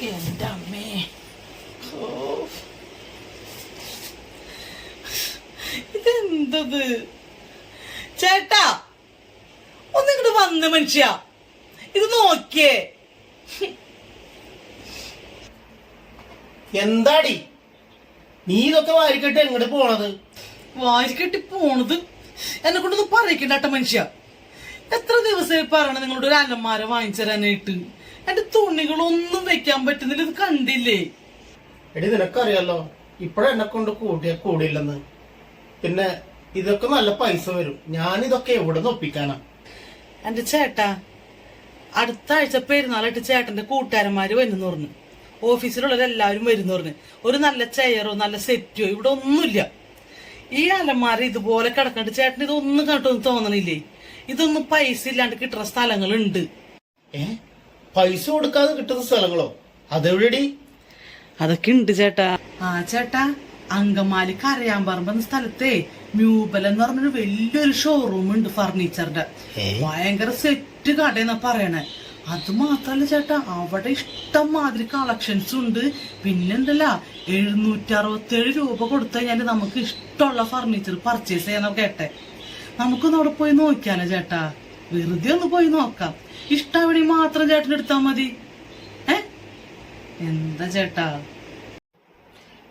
എൻ്റെ അമ്മേ, ഇതെന്തത്? ചേട്ടാ ഒന്നിങ്ങോട്ട് വന്ന് മനുഷ്യ, ഇത് നോക്കിയേ. എന്താടി നീ ഇതൊക്കെ വാരിക്കെട്ട് എങ്ങോട്ട് പോണത്? വാരിക്കെട്ടി പോണത് എന്നെ കൊണ്ടൊന്നും പറയിക്കണ്ട മനുഷ്യ. എത്ര ദിവസമായി പറയണ നിങ്ങളോട് ഒരു അലമാര വാങ്ങിച്ചു തരാനായിട്ട്. എന്റെ തുണികളൊന്നും വെക്കാൻ പറ്റുന്നില്ല, ഇത് കണ്ടില്ലേ? എടി നിനക്കറിയാലോ ഇപ്പഴെന്നെ കൊണ്ട് കൂട്ടിയ കൂടിയില്ലെന്ന്. പിന്നെ ഇതൊക്കെ നല്ല പൈസ വരും. ഞാനിതൊക്കെ എവിടെ നിന്ന് ഒപ്പിക്കാനാ? എന്റെ ചേട്ടാ, അടുത്ത ആഴ്ച പെരുന്നാളായിട്ട് ചേട്ടന്റെ കൂട്ടുകാരന്മാര് വരുന്നു പറഞ്ഞു. ഓഫീസിലുള്ളവരെല്ലാവരും വരുന്നു പറഞ്ഞു. ഒരു നല്ല ചെയറോ നല്ല സെറ്റോ ഇവിടെ ഒന്നുമില്ല. ഈ അലമാര ഇതുപോലെ കിടക്കണ്ട്. ചേട്ടൻ ഇതൊന്നും കേട്ടൊന്നും തോന്നണില്ലേ? ഇതൊന്നും പൈസ ഇല്ലാണ്ട് കിട്ടുന്ന സ്ഥലങ്ങളുണ്ട്. പൈസ കൊടുക്കാതെ കിട്ടുന്ന സ്ഥലങ്ങളോ? അതെവിടെടി? അതൊക്കെ ഉണ്ട് ചേട്ടാ. ചേട്ടാ, അങ്കമാലി കരയാമ്പറമ്പ് സ്ഥലത്തെ മ്യൂബൽ എന്ന് പറഞ്ഞൊരു വലിയൊരു ഷോറൂം ഉണ്ട് ഫർണിച്ചറിന്റെ. ഭയങ്കര സെറ്റ് കടയെന്നാ പറയണേ. അത് മാത്രല്ല ചേട്ടാ, അവിടെ ഇഷ്ടം മാതിരി കളക്ഷൻസ് ഉണ്ട്. പിന്നെന്തല്ല, 767 രൂപ കൊടുത്തു കഴിഞ്ഞാല് നമുക്ക് ഇഷ്ടമുള്ള ഫർണിച്ചർ പർച്ചേസ് ചെയ്യാൻ കേട്ടെ. നമുക്കൊന്ന് അവിടെ പോയി നോക്കിയാലോ ചേട്ടാ? വെറുതെ ഒന്ന് പോയി നോക്കാം. ഇഷ്ടം മാത്രം ചേട്ടൻ എടുത്താ മതി. എന്താ ചേട്ടാ?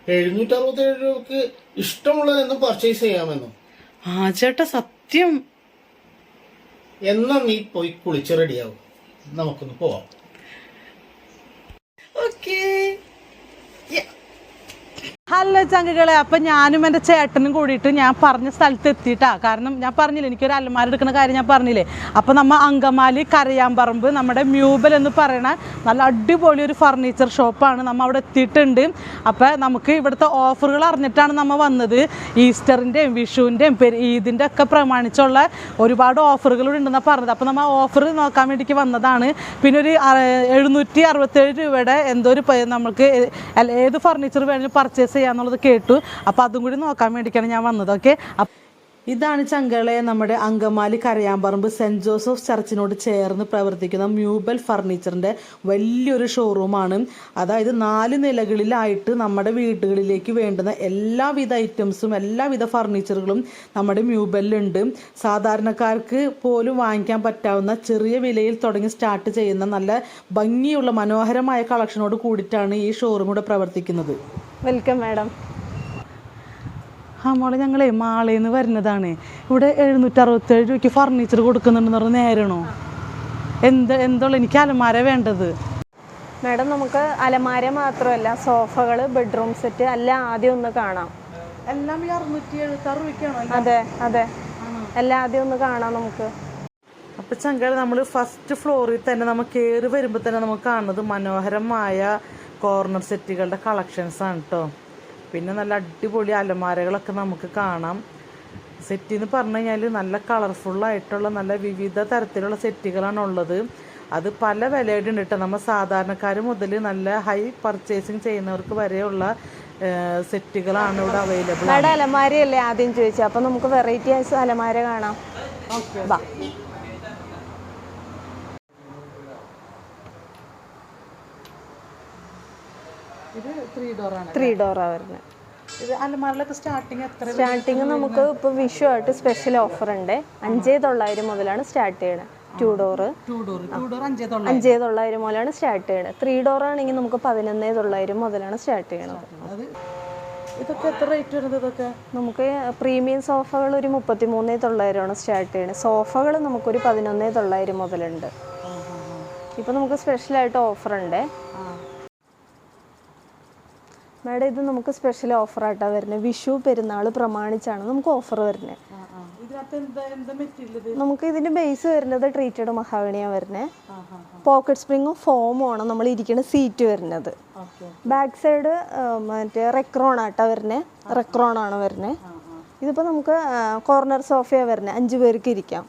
767 രൂപക്ക് ഇഷ്ടമുള്ളതെന്നും പർച്ചേസ് ചെയ്യാമെന്നോ? ചേട്ടാ സത്യം. എന്നാ നീ പോയി കുളിച്ച് റെഡിയാവും, നമുക്കൊന്ന് പോവാം. ഓക്കേ. ഹലോ ചങ്കുകളെ, അപ്പം ഞാനും എൻ്റെ ചേട്ടനും കൂടിയിട്ട് ഞാൻ പറഞ്ഞ സ്ഥലത്ത് എത്തിയിട്ടാ. കാരണം ഞാൻ പറഞ്ഞില്ലേ, എനിക്കൊരു അലമാര എടുക്കുന്ന കാര്യം ഞാൻ പറഞ്ഞില്ലേ. അപ്പം നമ്മൾ അങ്കമാലി കരയാമ്പറമ്പ് നമ്മുടെ മ്യൂബൽ എന്ന് പറയുന്ന നല്ല അടിപൊളി ഒരു ഫർണിച്ചർ ഷോപ്പാണ്. നമ്മൾ അവിടെ എത്തിയിട്ടുണ്ട്. അപ്പം നമുക്ക് ഇവിടുത്തെ ഓഫറുകൾ അറിഞ്ഞിട്ടാണ് നമ്മൾ വന്നത്. ഈസ്റ്ററിൻ്റെയും വിഷുവിൻ്റെയും ഈദിൻ്റെ ഒക്കെ പ്രമാണിച്ചുള്ള ഒരുപാട് ഓഫറുകൾ ഉണ്ടെന്നാണ് പറഞ്ഞത്. അപ്പം നമ്മൾ ഓഫർ നോക്കാൻ വേണ്ടിക്ക് വന്നതാണ്. പിന്നെ ഒരു 767 രൂപയുടെ എന്തോ ഒരു നമുക്ക് ഏത് ഫർണിച്ചർ വേണമെങ്കിലും പർച്ചേസ് ചെയ്യാന്നുള്ളത് കേട്ടു. അപ്പം അതും കൂടി നോക്കാൻ വേണ്ടിയിട്ടാണ് ഞാൻ വന്നത്. ഓക്കെ, ഇതാണ് ചങ്കളെ നമ്മുടെ അങ്കമാലി കരയാമ്പറമ്പ് സെൻറ്റ് ജോസഫ് ചർച്ചിനോട് ചേർന്ന് പ്രവർത്തിക്കുന്ന മ്യൂബൽ ഫർണിച്ചറിൻ്റെ വലിയൊരു ഷോറൂമാണ്. അതായത് 4 നിലകളിലായിട്ട് നമ്മുടെ വീടുകളിലേക്ക് വേണ്ടുന്ന എല്ലാവിധ ഐറ്റംസും എല്ലാവിധ ഫർണിച്ചറുകളും നമ്മുടെ മ്യൂബലിലുണ്ട്. സാധാരണക്കാർക്ക് പോലും വാങ്ങിക്കാൻ പറ്റാവുന്ന ചെറിയ വിലയിൽ തുടങ്ങി സ്റ്റാർട്ട് ചെയ്യുന്ന നല്ല ഭംഗിയുള്ള മനോഹരമായ കളക്ഷനോട് കൂടിയിട്ടാണ് ഈ ഷോറൂം ഇവിടെ പ്രവർത്തിക്കുന്നത്. Welcome madam. മോളെ, ഞങ്ങളെ മാളയിൽ നിന്ന് വരുന്നതാണ്. ഇവിടെ 767 രൂപയ്ക്ക് ഫർണിച്ചർ കൊടുക്കുന്നുണ്ടെന്ന് പറഞ്ഞാൽ നേരണോ? എന്തുള്ള എനിക്ക് അലമാര വേണ്ടത്. മാഡം, നമുക്ക് അലമാര മാത്രമല്ല, സോഫകൾ, ബെഡ്റൂം സെറ്റ് എല്ലാം ആദ്യം ഒന്ന് കാണാം. എല്ലാം 676 രൂപയ്ക്കാണോ? അതെ അതെ, എല്ലാം ആദ്യം ഒന്ന് കാണാം നമുക്ക്. അപ്പം ചങ്കള, നമ്മൾ ഫസ്റ്റ് ഫ്ലോറിൽ തന്നെ നമ്മൾ കയറി വരുമ്പോൾ തന്നെ നമുക്ക് കാണുന്നത് മനോഹരമായ കോർണർ സെറ്റുകളുടെ കളക്ഷൻസ് ആണ് കേട്ടോ. പിന്നെ നല്ല അടിപൊളി അലമാരകളൊക്കെ നമുക്ക് കാണാം. സെറ്റ് എന്ന് പറഞ്ഞു കഴിഞ്ഞാൽ നല്ല കളർഫുള്ളായിട്ടുള്ള നല്ല വിവിധ തരത്തിലുള്ള സെറ്റുകളാണ് ഉള്ളത്. അത് പല വിലയുടെ ഉണ്ട് കേട്ടോ. നമ്മൾ സാധാരണക്കാർ മുതൽ നല്ല ഹൈ പർച്ചേസിങ് ചെയ്യുന്നവർക്ക് വരെയുള്ള സെറ്റുകളാണ് ഇവിടെ അവൈലബിൾ. മാഡം, അലമാരയല്ലേ ആദ്യം ചോദിച്ചത്? അപ്പം നമുക്ക് വെറൈറ്റി ആയിട്ട് അലമാര കാണാം. ഓക്കെ, ബാ. ഇത് 3 ഡോറാണ്. 3 ഡോറാണ് വരുന്നത്. ഇത് അലമാരയിലൊക്കെ സ്റ്റാർട്ടിങ് നമുക്ക് ഇപ്പോൾ വിഷു ആയിട്ട് സ്പെഷ്യൽ ഓഫർ ഉണ്ട്. 5900 മുതലാണ് സ്റ്റാർട്ട് ചെയ്യണത്. 2 ഡോറ് 5900 മുതലാണ് സ്റ്റാർട്ട് ചെയ്യണത്. 3 ഡോർ ആണെങ്കിൽ നമുക്ക് 11,900 മുതലാണ് സ്റ്റാർട്ട് ചെയ്യണത്. ഇതൊക്കെ എത്ര റേറ്റ് വരുന്നത്? ഇതൊക്കെ നമുക്ക് പ്രീമിയം സോഫകൾ ഒരു 33,900 സ്റ്റാർട്ട് ചെയ്യണത്. സോഫകൾ നമുക്കൊരു 11,900 മുതലുണ്ട്. ഇപ്പം നമുക്ക് സ്പെഷ്യലായിട്ട് ഓഫർ ഉണ്ട് മാഡം. ഇത് നമുക്ക് സ്പെഷ്യൽ ഓഫറായിട്ടാണ് വരുന്നത്. വിഷു പെരുന്നാൾ പ്രമാണിച്ചാണ് നമുക്ക് ഓഫർ വരുന്നത്. നമുക്ക് ഇതിൻ്റെ ബേസ് വരുന്നത് ട്രീറ്റഡ് മഹാഗണിയാണ് വരുന്നത്. പോക്കറ്റ് സ്പ്രിങ്ങും ഫോമും ആണ് നമ്മൾ ഇരിക്കുന്ന സീറ്റ് വരുന്നത്. ബാക്ക് സൈഡ് മറ്റേ റെക്രോൺ ആട്ടാണ് വരുന്നത്. റെക്രോൺ ആണ് വരുന്നത്. ഇതിപ്പോൾ നമുക്ക് കോർണർ സോഫയാണ് വരുന്നത്. 5 പേർക്ക് ഇരിക്കാം.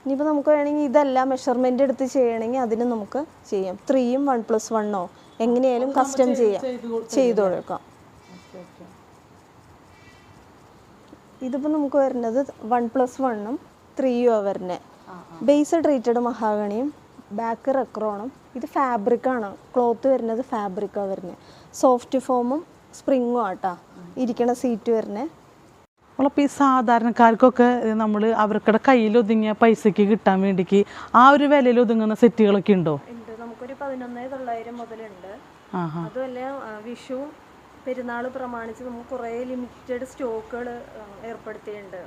ഇനിയിപ്പോൾ നമുക്ക് വേണമെങ്കിൽ ഇതെല്ലാം മെഷർമെൻ്റ് എടുത്ത് ചെയ്യണമെങ്കിൽ അതിന് നമുക്ക് ചെയ്യാം. 3ഉം 1+1 എങ്ങനെയായാലും കസ്റ്റം ചെയ്യാം, ചെയ്തു കൊടുക്കാം. ഇതിപ്പോൾ നമുക്ക് വരുന്നത് 1+1ഉം 3ഉം വരുന്നത്. ബേസ് ട്രീറ്റഡ് മഹാഗണിയും ബാക്ക് റെക്രോണും ഇത് ഫാബ്രിക്കാണ്, ക്ലോത്ത് വരുന്നത് ഫാബ്രിക്കാണ് വരുന്നത്. സോഫ്റ്റ് ഫോമും സ്പ്രിങ്ങും ആട്ടാ ഇരിക്കണ സീറ്റ് വരുന്നത്. അപ്പോൾ ഈ സാധാരണക്കാർക്കൊക്കെ നമ്മൾ അവർക്കുടെ കയ്യിൽ ഒതുങ്ങിയ പൈസയ്ക്ക് കിട്ടാൻ വേണ്ടിക്ക് ആ ഒരു വിലയിൽ ഒതുങ്ങുന്ന സെറ്റുകളൊക്കെ ഉണ്ടോ? ഉണ്ട്, നമുക്കൊരു 11,900 മുതലുണ്ട്. അതുമല്ല വിഷു പെരുന്നാൾ പ്രമാണിച്ച് നമുക്ക് കുറേ ലിമിറ്റഡ് സ്റ്റോക്കുകൾ ഏർപ്പെടുത്തിയിട്ടുണ്ട്.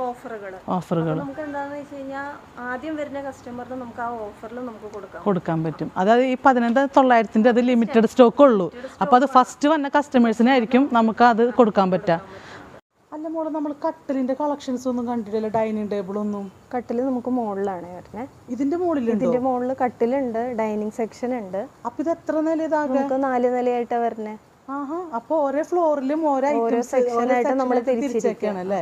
ഓഫറുകൾ നമുക്ക് എന്താണെന്ന് വെച്ച് കഴിഞ്ഞാൽ ആദ്യം വരുന്ന കസ്റ്റമറിന് നമുക്ക് ആ ഓഫറിൽ നമുക്ക് കൊടുക്കാൻ പറ്റും. അതായത് ഈ 11,900 അത് ലിമിറ്റഡ് സ്റ്റോക്ക് ഉള്ളൂ. അപ്പോൾ അത് ഫസ്റ്റ് വന്ന കസ്റ്റമേഴ്സിനായിരിക്കും നമുക്ക് അത് കൊടുക്കാൻ പറ്റുക. അല്ല മോളെ, നമ്മൾ കട്ടിലിന്റെ കളക്ഷൻസ് ഒന്നും കണ്ടിട്ടില്ല, ഡൈനിങ് ടേബിൾ ഒന്നും. കട്ടിൽ നമുക്ക് മുകളിലാണ് വരുന്നത്. ഇതിന്റെ മുകളിൽ കട്ടിലുണ്ട്, ഡൈനിങ് സെക്ഷൻ ഉണ്ട്. അപ്പൊ ഇത് എത്ര നില? നമുക്ക് 4 നിലയായിട്ടാണ് വരുന്നത്. അപ്പൊ ഓരോ ഫ്ലോറിലും ഓരോ സെക്ഷനായിട്ട് നമ്മൾ തിരിച്ചേക്കാണല്ലേ?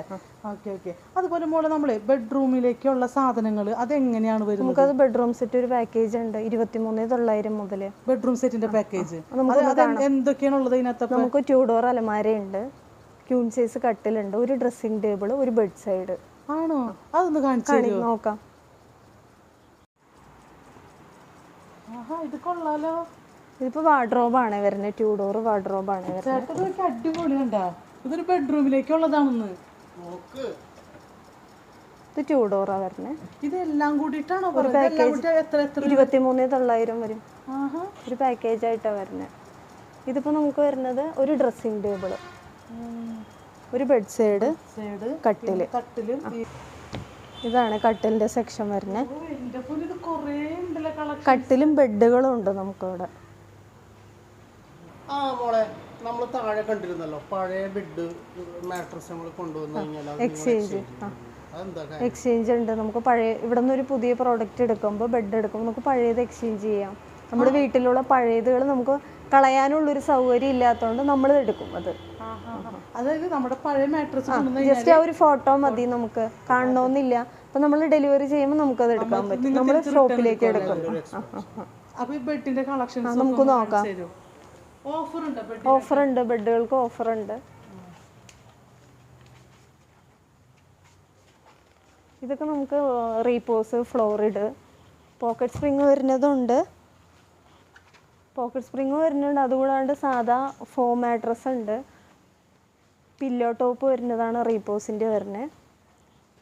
Okay okay. അതുപോലെ മോളെ നമ്മള് ബെഡ്റൂമിലേക്കുള്ള സാധനങ്ങൾ അതെങ്ങനെയാണ് വരുന്നത്? നമുക്കത് ബെഡ്റൂം സെറ്റ് ഒരു പാക്കേജ് ഉണ്ട് 23,900 മുതൽ. ബെഡ്റൂം സെറ്റിന്റെ പാക്കേജ് എന്തൊക്കെയാണുള്ളത് ഇതിനകത്ത്? നമുക്ക് 2 ഡോർ അലമാരയുണ്ട്, ക്യൂൺ സൈസ് കട്ടിലുണ്ട്, ഒരു ഡ്രസ്സിംഗ് ടേബിൾ, ഒരു ബെഡ് സൈഡ്. ആണോ? അതൊന്ന് കാണിച്ചു നോക്കാം. ഇത് കൊള്ളാലോ. ഇതിപ്പോ വാർഡ്രോബാണ് വരുന്നത്, 2 ഡോർ വാർഡ്രോബാണ് വരുന്നത്. അടിപൊളി കണ്ടാ, ഇതൊരു ബെഡ്റൂമിലേക്കുള്ളതാണെന്ന്. ഇത് 2 ഡോറാ വരുന്നത്. ഇതെല്ലാം കൂടിയിട്ടാണോ? 23,900 വരും. ഒരു പാക്കേജ് ആയിട്ടാണ് വരുന്നത്. ഇതിപ്പോ നമുക്ക് വരുന്നത് ഒരു ഡ്രസ്സിംഗ് ടേബിൾ, ഒരു ബെഡ് സൈഡ്, കട്ടില്. ഇതാണ് കട്ടിലിന്റെ സെക്ഷൻ വരുന്നത്. കട്ടിലും ബെഡുകളും ഉണ്ട് നമുക്കിവിടെ. മോളെ, നമ്മൾ താഴെ കണ്ടിരുന്നല്ലോ പഴയ ബെഡ് മാട്രസ് നമ്മൾ കൊണ്ടുവന്നു കഴിഞ്ഞാൽ എക്സ്ചേഞ്ച് ഉണ്ട്. നമുക്ക് പഴയ ഇവിടെ നിന്ന് ഒരു പുതിയ പ്രോഡക്റ്റ് എടുക്കുമ്പോൾ, ബെഡ് എടുക്കുമ്പോൾ നമുക്ക് പഴയത് എക്സ്ചേഞ്ച് ചെയ്യാം. നമ്മുടെ വീട്ടിലുള്ള പഴയതുകൾ നമുക്ക് കളയാനുള്ളൊരു സൗകര്യം ഇല്ലാത്തതുകൊണ്ട് നമ്മൾ എടുക്കും. അതായത് നമ്മുടെ പഴയ മാട്രസ് ജസ്റ്റ് ആ ഒരു ഫോട്ടോ മതി, നമുക്ക് കാണണമെന്നില്ല. അപ്പൊ നമ്മൾ ഡെലിവറി ചെയ്യുമ്പോൾ നമുക്കത് എടുക്കാൻ പറ്റും. നമ്മൾ ഷോപ്പിലേക്ക് എടുക്കും. നമുക്ക് നോക്കാം. ഓഫർ ഉണ്ട്, ബെഡുകൾക്ക് ഓഫർ ഉണ്ട്. ഇതൊക്കെ നമുക്ക് റീപോസ്, ഫ്ലോറിഡ്, പോക്കറ്റ് സ്പ്രിങ് വരുന്നുണ്ട്. അതുകൂടാണ്ട് സാധാ ഫോം മാട്രസ് ഉണ്ട്. പില്ലോ ടോപ്പ് വരുന്നതാണ് റീപോസിൻ്റെ വരുന്നത്.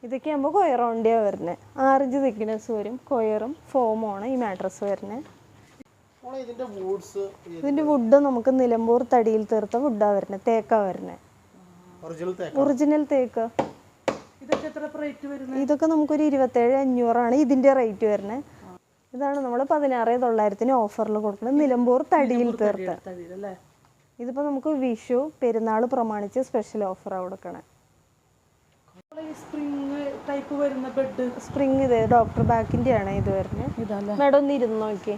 ഇതൊക്കെ ആകുമ്പോൾ കൊയറോണ്ടിയാണ് വരുന്നത്. 6 ഇഞ്ച് തിക്നെസ് വരും. കൊയറും ഫോമാണ് ഈ മാട്രസ് വരുന്നത്. ഇതിൻ്റെ വുഡ് നമുക്ക് നിലമ്പൂർ തടിയിൽ തീർത്ത വുഡാണ് വരുന്നത്, തേക്കാണ് വരുന്നത്, ഒറിജിനൽ തേക്ക്. ഇതൊക്കെ നമുക്കൊരു 27,500 ഇതിൻ്റെ റേറ്റ് വരുന്നത്. ഇതാണ് നമ്മൾ 16,900 ഓഫറിൽ കൊടുക്കുന്നത്, നിലമ്പൂർ തടിയിൽ തീർത്ത്. ഇതിപ്പോൾ നമുക്ക് വിഷു പെരുന്നാൾ പ്രമാണിച്ച് സ്പെഷ്യൽ ഓഫറാണ് കൊടുക്കണേ. സ്പ്രിങ് ഇത് ഡോക്ടർ ബാക്കിൻ്റെ ആണ് ഇത് വരുന്നത്. മേഡം ഒന്ന് ഇരുന്ന് നോക്കി.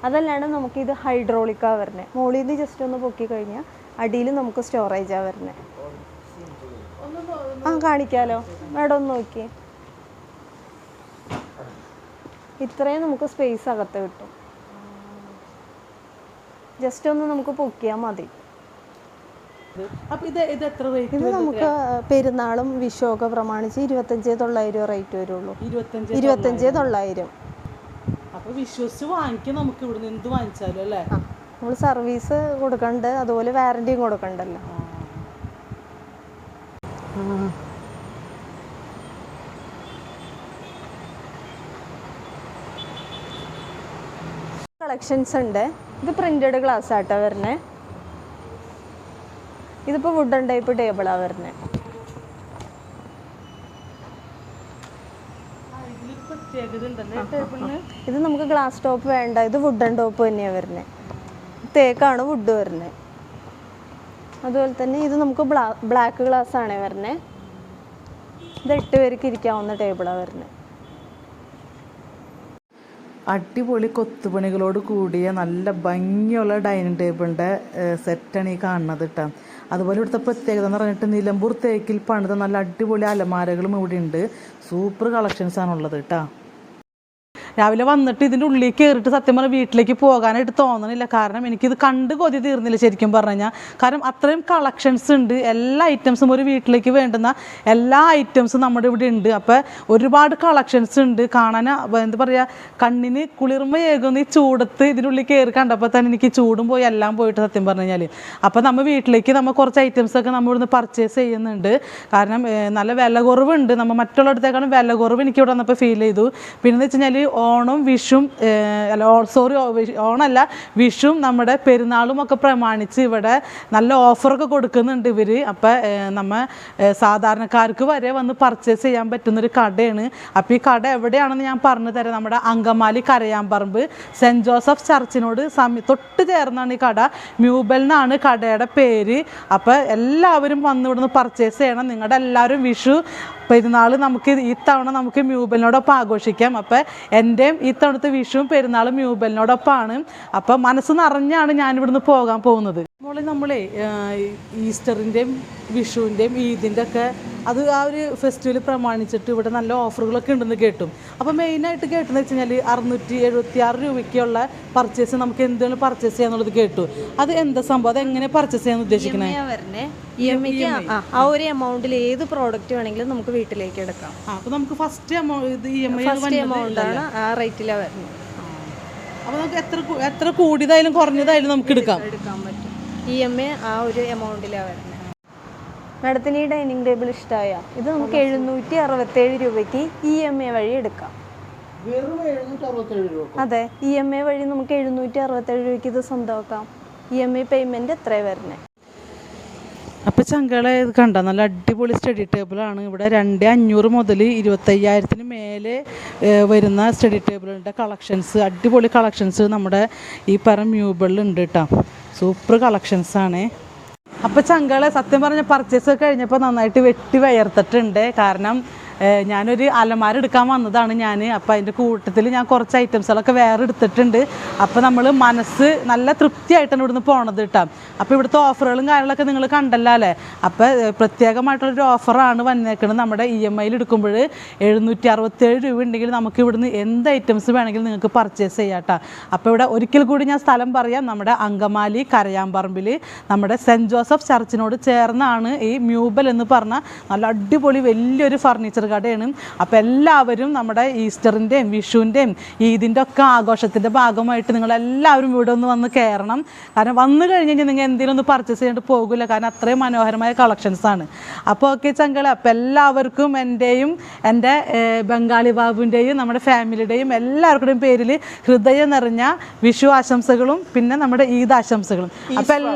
അതല്ലാണ്ട് നമുക്ക് ഇത് ഹൈഡ്രോളിക്കാണ് വരുന്നത്. മുകളിൽ നിന്ന് ജസ്റ്റ് ഒന്ന് പൊക്കി കഴിഞ്ഞാൽ അടിയിൽ നമുക്ക് സ്റ്റോറേജാണ് വരുന്നത്. കാണിക്കാലോ, മേഡം ഒന്ന് നോക്കി. ഇത്രയും നമുക്ക് സ്പേസ് അകത്ത് കിട്ടും. ജസ്റ്റ് ഒന്ന് നമുക്ക് പൊക്കിയാൽ മതി. ഇത് നമുക്ക് പെരുന്നാളും വിഷു ഒക്കെ പ്രമാണിച്ച് 25,900 റേറ്റ് വരുള്ളൂ. 25,900. വിശ്വസിച്ച് വാങ്ങിക്കാൻ നമുക്ക് ഇവിടുന്ന് എന്ത് വാങ്ങിച്ചാലും അല്ലേ? നമ്മൾ സർവീസ് കൊടുക്കണ്ട്, അതുപോലെ വാറന്റിയും കൊടുക്കണ്ടല്ലോ. കളക്ഷൻസ് ഉണ്ട്. ഇത് പ്രിന്റഡ് ഗ്ലാസ് ആട്ടോ വരുന്നത്. ഇതിപ്പോൾ വുഡൻ ടൈപ്പ് ടേബിളാണ് വരുന്നത്. ഇത് നമുക്ക് ഗ്ലാസ് ടോപ്പ് വേണ്ട, ഇത് വുഡൻ ടോപ്പ് തന്നെയാണ് വരുന്നത്. തേക്കാണ് വുഡ് വരുന്നത്. അതുപോലെ തന്നെ ഇത് നമുക്ക് ബ്ലാക്ക് ഗ്ലാസ് ആണ് വരുന്നത്. ഇത് 8 പേർക്ക് ഇരിക്കാവുന്ന ടേബിളാണ് വരുന്നത്. അടിപൊളി കൊത്തുപണികളോട് കൂടിയ നല്ല ഭംഗിയുള്ള ഡൈനിങ് ടേബിളിൻ്റെ സെറ്റാണ് ഈ കാണുന്നത് കേട്ടോ. അതുപോലെ ഇവിടുത്തെ പ്രത്യേകത എന്ന് പറഞ്ഞിട്ട് നിലമ്പൂർ തേക്കിൽ പണിത നല്ല അടിപൊളി അലമാരകളും ഇവിടെ ഉണ്ട്. സൂപ്പർ കളക്ഷൻസ് ആണുള്ളത് കേട്ടോ. രാവിലെ വന്നിട്ട് ഇതിൻ്റെ ഉള്ളിൽ കയറിയിട്ട് സത്യം പറഞ്ഞാൽ വീട്ടിലേക്ക് പോകാനായിട്ട് തോന്നണില്ല. കാരണം എനിക്കിത് കണ്ട് കൊതി തീർന്നില്ല ശരിക്കും പറഞ്ഞു കഴിഞ്ഞാൽ. കാരണം അത്രയും കളക്ഷൻസ് ഉണ്ട്, എല്ലാ ഐറ്റംസും ഒരു വീട്ടിലേക്ക് വേണ്ടുന്ന എല്ലാ ഐറ്റംസും നമ്മുടെ ഇവിടെ ഉണ്ട്. അപ്പോൾ ഒരുപാട് കളക്ഷൻസ് ഉണ്ട് കാണാൻ. എന്താ പറയുക, കണ്ണിന് കുളിർമയേകുന്ന ഈ ചൂടത്ത് ഇതിനുള്ളിൽ കയറി കണ്ടപ്പോൾ തന്നെ എനിക്ക് ചൂടും പോയി എല്ലാം പോയിട്ട് സത്യം പറഞ്ഞു കഴിഞ്ഞാൽ. അപ്പോൾ നമ്മൾ വീട്ടിലേക്ക് നമ്മൾ കുറച്ച് ഐറ്റംസൊക്കെ നമ്മൾ ഇവിടുന്ന് പർച്ചേസ് ചെയ്യുന്നുണ്ട്. കാരണം നല്ല വില കുറവുണ്ട്, നമ്മൾ മറ്റുള്ളിടത്തേക്കാളും വില കുറവ് എനിക്ക് ഇവിടെ വന്നപ്പോൾ ഫീൽ ചെയ്തു. പിന്നെ എന്ന് വെച്ച് കഴിഞ്ഞാൽ ഓണം വിഷും ഓണമല്ല വിഷും നമ്മുടെ പെരുന്നാളും ഒക്കെ പ്രമാണിച്ച് ഇവിടെ നല്ല ഓഫറൊക്കെ കൊടുക്കുന്നുണ്ട് ഇവർ. അപ്പോൾ നമ്മൾ സാധാരണക്കാർക്ക് വരെ വന്ന് പർച്ചേസ് ചെയ്യാൻ പറ്റുന്നൊരു കടയാണ്. അപ്പോൾ ഈ കട എവിടെയാണെന്ന് ഞാൻ പറഞ്ഞു തരാം. നമ്മുടെ അങ്കമാലി കരയാമ്പറമ്പ് സെൻറ്റ് ജോസഫ് ചർച്ചിനോട് തൊട്ട് ചേർന്നാണ് ഈ കട. മ്യൂബൽ എന്നാണ് കടയുടെ പേര്. അപ്പോൾ എല്ലാവരും വന്ന് ഇവിടുന്ന് പർച്ചേസ് ചെയ്യണം. നിങ്ങളുടെ എല്ലാവരും വിഷു പെരുന്നാൾ നമുക്ക് ഇത്തവണ നമുക്ക് മ്യൂബലിനോടൊപ്പം ആഘോഷിക്കാം. അപ്പോൾ എൻ്റെയും ഇത്തവണത്തെ വിഷുവും പെരുന്നാളും മ്യൂബലിനോടൊപ്പമാണ്. അപ്പോൾ മനസ്സ് നിറഞ്ഞാണ് ഞാനിവിടുന്ന് പോകാൻ പോകുന്നത്. മോളെ നമ്മളെ ഈസ്റ്ററിൻ്റെയും വിഷുവിൻ്റെയും ഈദിൻ്റെ ഒക്കെ അത് ആ ഒരു ഫെസ്റ്റിവൽ പ്രമാണിച്ചിട്ട് ഇവിടെ നല്ല ഓഫറുകളൊക്കെ ഉണ്ടെന്ന് കേട്ടു. അപ്പോൾ മെയിനായിട്ട് കേട്ടെന്ന് വെച്ച് കഴിഞ്ഞാൽ 676 രൂപയ്ക്കുള്ള പർച്ചേസ് നമുക്ക് എന്താണ് പർച്ചേസ് ചെയ്യാന്നുള്ളത് കേട്ടു. അത് എന്താ സംഭവം, അത് എങ്ങനെ പർച്ചേസ് ചെയ്യാൻ ഉദ്ദേശിക്കുന്നത്? ആ ഒരു എമൗണ്ടിൽ ഏത് പ്രോഡക്റ്റ് വേണമെങ്കിലും നമുക്ക് വീട്ടിലേക്ക് എടുക്കാം. അപ്പോൾ നമുക്ക് ഫസ്റ്റ് എമൗണ്ട് ആണ് ആ റേറ്റിലാണ് വരുന്നത്. അപ്പോൾ നമുക്ക് എത്ര കൂടിയതായാലും കുറഞ്ഞതായാലും നമുക്ക് എടുക്കാൻ പറ്റും. EMI ആ ഒരു എമൗണ്ടിലാണ് വരുന്നത്. മാഡത്തിന് ഈ ഡൈനിങ് ടേബിൾ ഇഷ്ടമായ ഇത് നമുക്ക് 767 രൂപയ്ക്ക് EMI വഴി എടുക്കാം. അതെ, EMI വഴി നമുക്ക് 767 രൂപയ്ക്ക് ഇത് സ്വന്തമാക്കാം. EMI പേയ്മെന്റ് എത്രയാണ് വരുന്നത്? അപ്പോൾ ചങ്കള ഇത് കണ്ട നല്ല അടിപൊളി സ്റ്റഡി ടേബിളാണ്. ഇവിടെ 2500 മുതൽ 25,000 മേലെ വരുന്ന സ്റ്റഡി ടേബിളിൻ്റെ കളക്ഷൻസ്, അടിപൊളി കളക്ഷൻസ് നമ്മുടെ ഈ മ്യൂബിളിലുണ്ട് കേട്ടോ. സൂപ്പർ കളക്ഷൻസാണ്. അപ്പോൾ ചങ്കളെ സത്യം പറഞ്ഞ പർച്ചേസ് കഴിഞ്ഞപ്പോൾ നന്നായിട്ട് വെട്ടി വയർത്തിട്ടുണ്ട്. കാരണം ഞാനൊരു അലമാര എടുക്കാൻ വന്നതാണ് ഞാൻ. അപ്പോൾ അതിൻ്റെ കൂട്ടത്തിൽ ഞാൻ കുറച്ച് ഐറ്റംസുകളൊക്കെ വേറെ എടുത്തിട്ടുണ്ട്. അപ്പോൾ നമ്മൾ മനസ്സ് നല്ല തൃപ്തിയായിട്ടാണ് ഇവിടുന്ന് പോണത് കേട്ടോ. അപ്പോൾ ഇവിടുത്തെ ഓഫറുകളും കാര്യങ്ങളൊക്കെ നിങ്ങൾ കണ്ടല്ലോ അല്ലേ. അപ്പോൾ പ്രത്യേകമായിട്ടുള്ളൊരു ഓഫറാണ് വന്നേക്കുന്നത്. നമ്മുടെ EMIയിൽ എടുക്കുമ്പോൾ 767 രൂപ ഉണ്ടെങ്കിൽ നമുക്ക് ഇവിടുന്ന് എന്ത് ഐറ്റംസ് വേണമെങ്കിലും നിങ്ങൾക്ക് പർച്ചേസ് ചെയ്യാം കേട്ടോ. അപ്പോൾ ഇവിടെ ഒരിക്കൽ കൂടി ഞാൻ സ്ഥലം പറയാം. നമ്മുടെ അങ്കമാലി കരയാമ്പറമ്പിൽ നമ്മുടെ സെൻറ്റ് ജോസഫ് ചർച്ചിനോട് ചേർന്നാണ് ഈ മ്യൂബൽ എന്ന് പറഞ്ഞ നല്ല അടിപൊളി വലിയൊരു ഫർണിച്ചർ കടയാണ്. അപ്പോൾ എല്ലാവരും നമ്മുടെ ഈസ്റ്ററിൻ്റെയും വിഷുവിൻ്റെയും ഈദിൻ്റെ ഒക്കെ ആഘോഷത്തിൻ്റെ ഭാഗമായിട്ട് നിങ്ങളെല്ലാവരും ഇവിടെ ഒന്ന് വന്ന് കയറണം. കാരണം വന്നു കഴിഞ്ഞ് കഴിഞ്ഞാൽ നിങ്ങൾ എന്തെങ്കിലും ഒന്ന് പർച്ചേസ് ചെയ്തിട്ട് പോകില്ല. കാരണം അത്രയും മനോഹരമായ കളക്ഷൻസാണ്. അപ്പോൾ ഓക്കെ ചങ്കളെ, അപ്പോൾ എല്ലാവർക്കും എൻ്റെയും എൻ്റെ ബംഗാളി ബാബുവിൻ്റെയും നമ്മുടെ ഫാമിലിയുടെയും എല്ലാവർക്കുടെയും പേരിൽ ഹൃദയം നിറഞ്ഞ വിഷു ആശംസകളും പിന്നെ നമ്മുടെ ഈദ് ആശംസകളും. അപ്പോൾ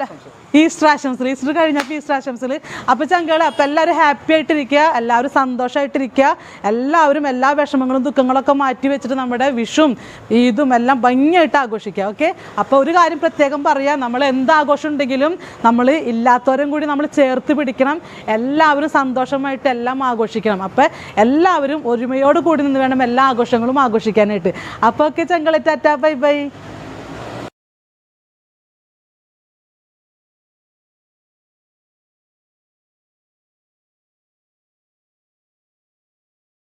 ഈസ്റ്റർ ആശംസകൾ, ഈസ്റ്റർ കഴിഞ്ഞപ്പോൾ ഈസ്റ്റർ ആശംസകൾ. അപ്പോൾ ചങ്കളെ, അപ്പോൾ എല്ലാവരും ഹാപ്പി ആയിട്ടിരിക്കുക, എല്ലാവരും സന്തോഷമായിട്ടിരിക്കുക, എല്ലാവരും എല്ലാ വിഷമങ്ങളും ദുഃഖങ്ങളൊക്കെ മാറ്റി വെച്ചിട്ട് നമ്മുടെ വിഷും ഈദും എല്ലാം ഭംഗിയായിട്ട് ആഘോഷിക്കുക. ഓക്കെ. അപ്പോൾ ഒരു കാര്യം പ്രത്യേകം പറയാം, നമ്മൾ എന്ത് ആഘോഷം ഉണ്ടെങ്കിലും നമ്മൾ ഇല്ലാത്തവരും കൂടി നമ്മൾ ചേർത്ത് പിടിക്കണം. എല്ലാവരും സന്തോഷമായിട്ട് എല്ലാം ആഘോഷിക്കണം. അപ്പോൾ എല്ലാവരും ഒരുമയോട് കൂടി നിന്ന് വേണം എല്ലാ ആഘോഷങ്ങളും ആഘോഷിക്കാനായിട്ട്. അപ്പോൾ ഓക്കെ ചങ്കളെ, ടാറ്റാ, ബൈ ബൈ.